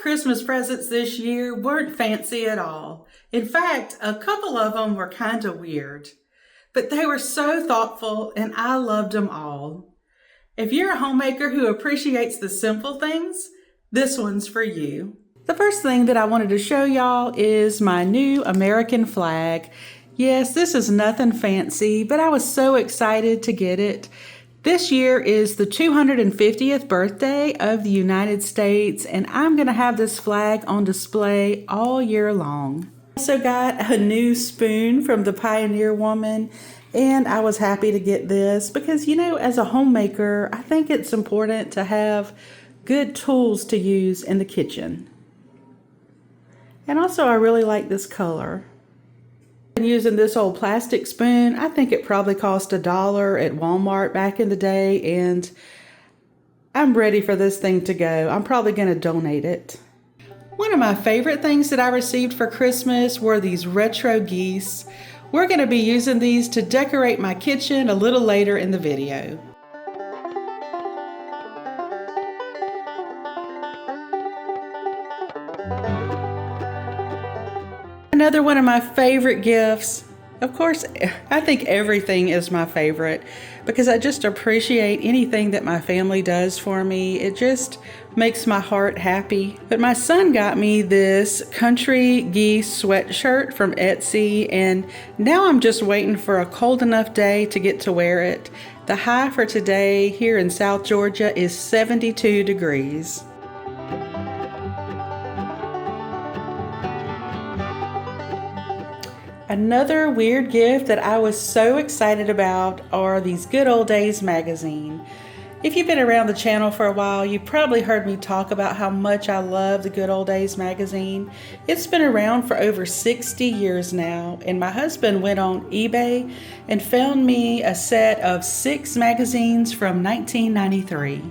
Christmas presents this year weren't fancy at all. In fact, a couple of them were kind of weird. But they were so thoughtful and I loved them all. If you're a homemaker who appreciates the simple things, this one's for you. The first thing that I wanted to show y'all is my new American flag. Yes, this is nothing fancy, but I was so excited to get it. This year is the 250th birthday of the United States, and I'm going to have this flag on display all year long. I also got a new spoon from the Pioneer Woman, and I was happy to get this because, you know, as a homemaker, I think it's important to have good tools to use in the kitchen. And also, I really like this color. Using this old plastic spoon, I think it probably cost $1 at Walmart back in the day, and I'm ready for this thing to go. I'm probably going to donate it. One of my favorite things that I received for Christmas were these retro geese. We're going to be using these to decorate my kitchen a little later in the video. Another one of my favorite gifts. Of course, I think everything is my favorite because I just appreciate anything that my family does for me. It just makes my heart happy. But my son got me this country geese sweatshirt from Etsy, and now I'm just waiting for a cold enough day to get to wear it. The high for today here in South Georgia is 72 degrees. Another weird gift that I was so excited about are these Good Old Days magazine. If you've been around the channel for a while, you've probably heard me talk about how much I love the Good Old Days magazine. It's been around for over 60 years now, and my husband went on eBay and found me a set of 6 magazines from 1993.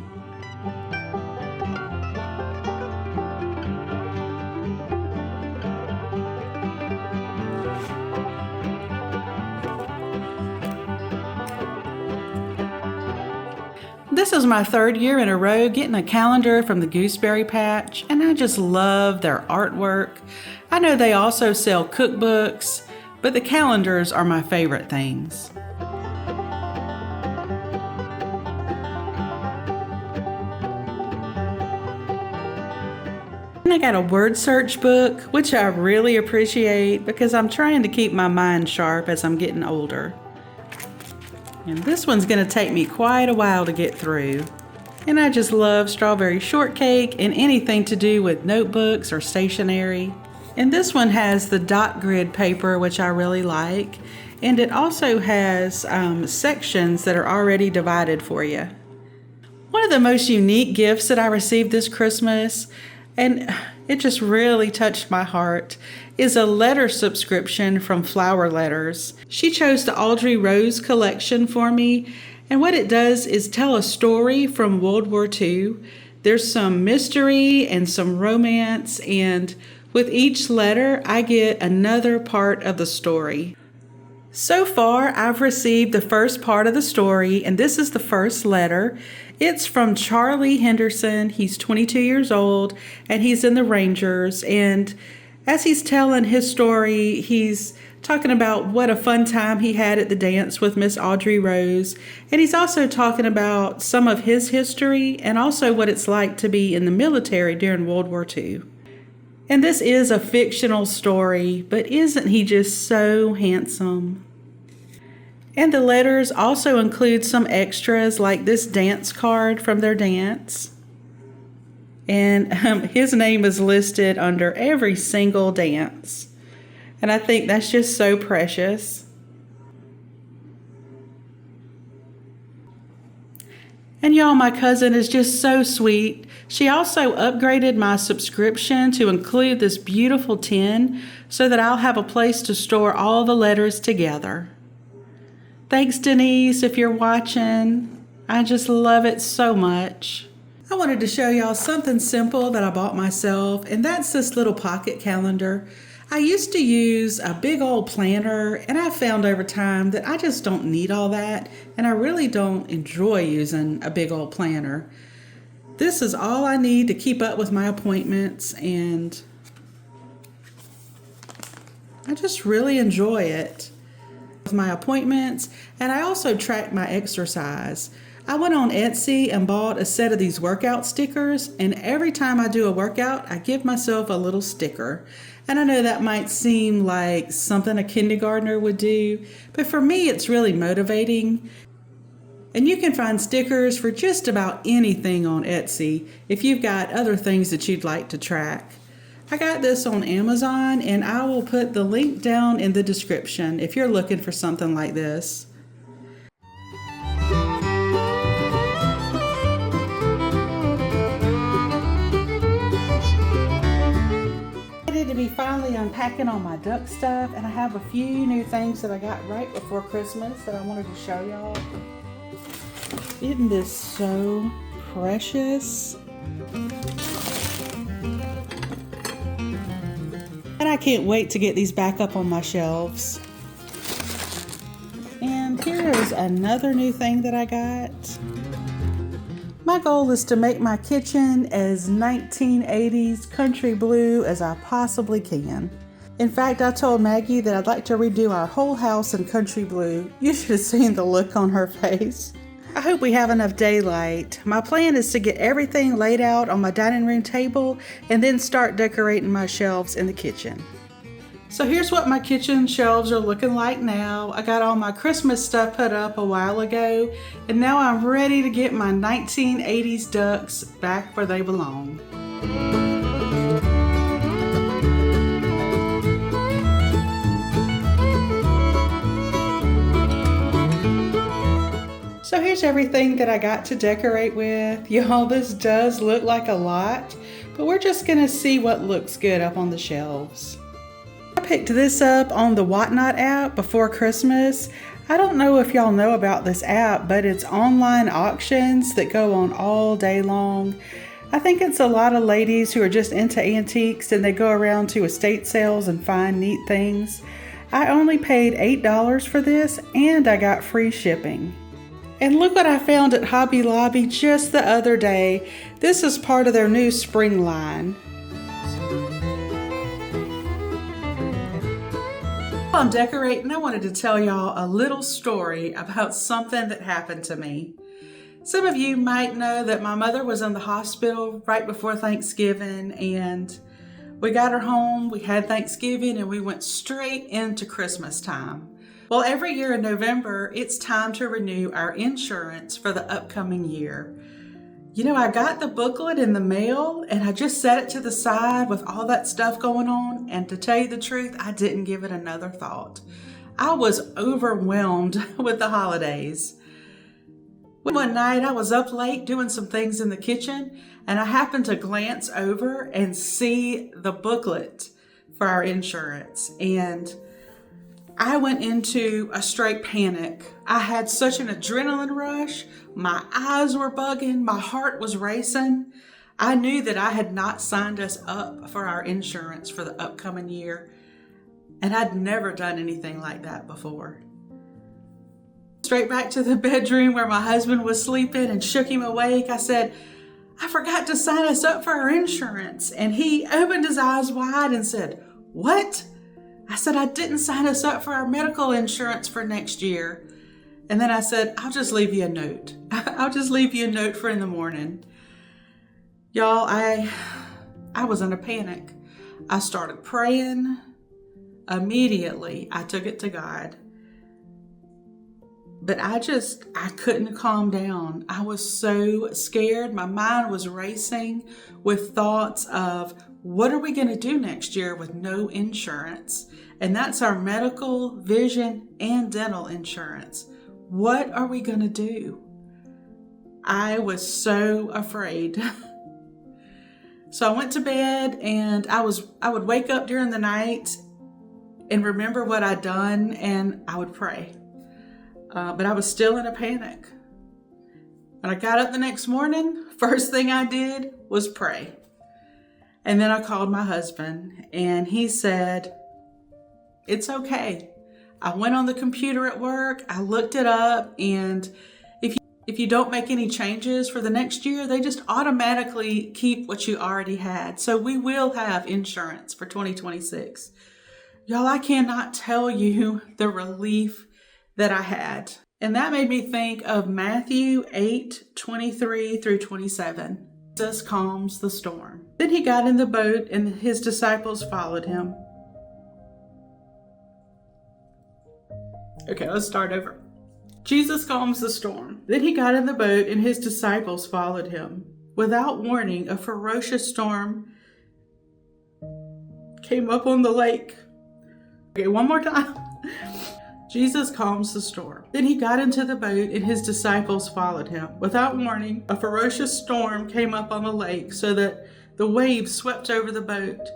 This is my 3rd year in a row getting a calendar from the Gooseberry Patch, and I just love their artwork. I know they also sell cookbooks, but the calendars are my favorite things. And I got a word search book, which I really appreciate because I'm trying to keep my mind sharp as I'm getting older. And this one's going to take me quite a while to get through. And I just love strawberry shortcake and anything to do with notebooks or stationery. And this one has the dot grid paper, which I really like. And it also has sections that are already divided for you. One of the most unique gifts that I received this Christmas, and it just really touched my heart, is a letter subscription from Flower Letters. She chose the Audrey Rose collection for me, and what it does is tell a story from World War II. There's some mystery and some romance, and with each letter, I get another part of the story. So far, I've received the first part of the story, and this is the first letter. It's from Charlie Henderson. He's 22 years old, and he's in the Rangers, and as he's telling his story, he's talking about what a fun time he had at the dance with Miss Audrey Rose. And he's also talking about some of his history and also what it's like to be in the military during World War II. And this is a fictional story, but isn't he just so handsome? And the letters also include some extras like this dance card from their dance. And his name is listed under every single dance. And I think that's just so precious. And y'all, my cousin is just so sweet. She also upgraded my subscription to include this beautiful tin so that I'll have a place to store all the letters together. Thanks, Denise, if you're watching. I just love it so much. I wanted to show y'all something simple that I bought myself, and that's this little pocket calendar. I used to use a big old planner, and I found over time that I just don't need all that, and I really don't enjoy using a big old planner. This is all I need to keep up with my appointments, and I just really enjoy it. With my appointments, and I also track my exercise. I went on Etsy and bought a set of these workout stickers, and every time I do a workout, I give myself a little sticker. And I know that might seem like something a kindergartner would do, but for me, it's really motivating. And you can find stickers for just about anything on Etsy if you've got other things that you'd like to track. I got this on Amazon, and I will put the link down in the description if you're looking for something like this. To be finally unpacking all my duck stuff, and I have a few new things that I got right before Christmas that I wanted to show y'all. Isn't this so precious? And I can't wait to get these back up on my shelves. And here is another new thing that I got. My goal is to make my kitchen as 1980s country blue as I possibly can. In fact, I told Maggie that I'd like to redo our whole house in country blue. You should have seen the look on her face. I hope we have enough daylight. My plan is to get everything laid out on my dining room table and then start decorating my shelves in the kitchen. So here's what my kitchen shelves are looking like now. I got all my Christmas stuff put up a while ago, and now I'm ready to get my 1980s ducks back where they belong. So here's everything that I got to decorate with. Y'all, this does look like a lot, but we're just gonna see what looks good up on the shelves. I picked this up on the Whatnot app before Christmas. I don't know if y'all know about this app, but it's online auctions that go on all day long. I think it's a lot of ladies who are just into antiques, and they go around to estate sales and find neat things. I only paid $8 for this, and I got free shipping. And look what I found at Hobby Lobby just the other day. This is part of their new spring line. While I'm decorating, I wanted to tell y'all a little story about something that happened to me. Some of you might know that my mother was in the hospital right before Thanksgiving, and we got her home, we had Thanksgiving, and we went straight into Christmas time. Well, every year in November, it's time to renew our insurance for the upcoming year. You know, I got the booklet in the mail, and I just set it to the side with all that stuff going on, and to tell you the truth, I didn't give it another thought. I was overwhelmed with the holidays. One night, I was up late doing some things in the kitchen, and I happened to glance over and see the booklet for our insurance, and I went into a straight panic. I had such an adrenaline rush. My eyes were bugging. My heart was racing. I knew that I had not signed us up for our insurance for the upcoming year, and I'd never done anything like that before. Straight back to the bedroom where my husband was sleeping and shook him awake. I said, I forgot to sign us up for our insurance. And he opened his eyes wide and said, what? I said, I didn't sign us up for our medical insurance for next year. And then I said, I'll just leave you a note. I'll just leave you a note for in the morning. Y'all, I was in a panic. I started praying. Immediately, I took it to God. But I couldn't calm down. I was so scared. My mind was racing with thoughts of, what are we going to do next year with no insurance? And that's our medical, vision, and dental insurance. What are we going to do? I was so afraid. So I went to bed, and I would wake up during the night and remember what I'd done, and I would pray. But I was still in a panic. When I got up the next morning, first thing I did was pray. And then I called my husband, and he said, it's okay. I went on the computer at work, I looked it up, and if you don't make any changes for the next year, they just automatically keep what you already had. So we will have insurance for 2026. Y'all, I cannot tell you the relief that I had. And that made me think of Matthew 8:23 through 27. Jesus calms the storm. Then he got in the boat and his disciples followed him. Okay, let's start over. Jesus calms the storm. Then he got in the boat and his disciples followed him. Without warning, a ferocious storm came up on the lake. Okay, one more time. Jesus calms the storm. Then he got into the boat and his disciples followed him. Without warning, a ferocious storm came up on the lake so that the waves swept over the boat.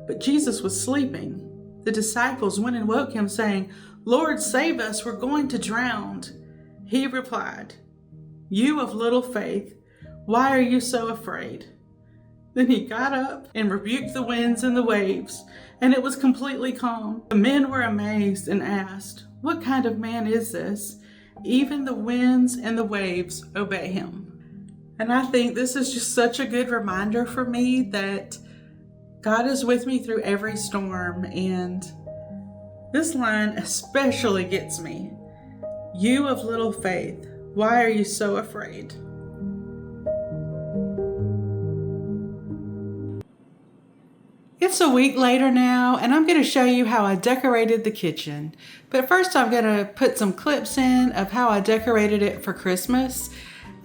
But Jesus was sleeping. The disciples went and woke him, saying, "Lord, save us, we're going to drown." He replied, "You of little faith, why are you so afraid?" Then he got up and rebuked the winds and the waves, and it was completely calm. The men were amazed and asked, "What kind of man is this? Even the winds and the waves obey him." And I think this is just such a good reminder for me that God is with me through every storm. And this line especially gets me. "You of little faith, why are you so afraid?" It's a week later now, and I'm going to show you how I decorated the kitchen. But first I'm going to put some clips in of how I decorated it for Christmas.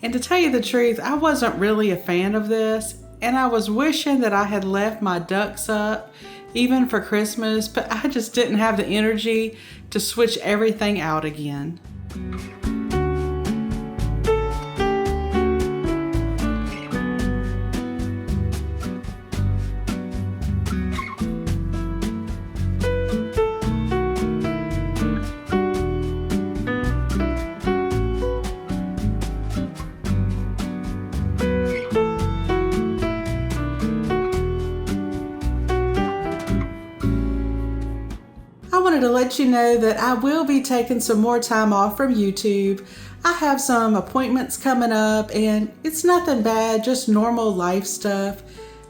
And to tell you the truth, I wasn't really a fan of this, and I was wishing that I had left my ducks up even for Christmas, but I just didn't have the energy to switch everything out again. I wanted to let you know that I will be taking some more time off from YouTube. I have some appointments coming up and it's nothing bad, just normal life stuff.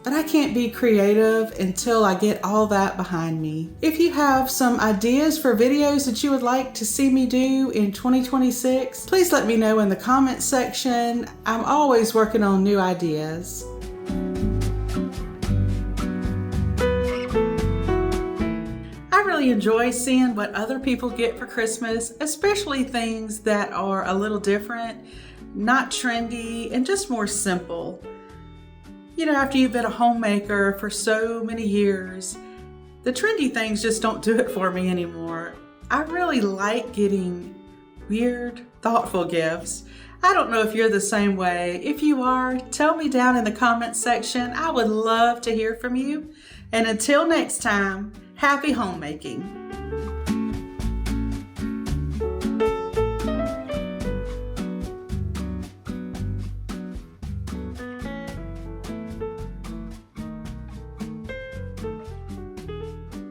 But I can't be creative until I get all that behind me. If you have some ideas for videos that you would like to see me do in 2026, please let me know in the comments section. I'm always working on new ideas. I really enjoy seeing what other people get for Christmas, especially things that are a little different, not trendy, and just more simple. You know, after you've been a homemaker for so many years, the trendy things just don't do it for me anymore. I really like getting weird, thoughtful gifts. I don't know if you're the same way. If you are, tell me down in the comments section. I would love to hear from you. And until next time, happy homemaking.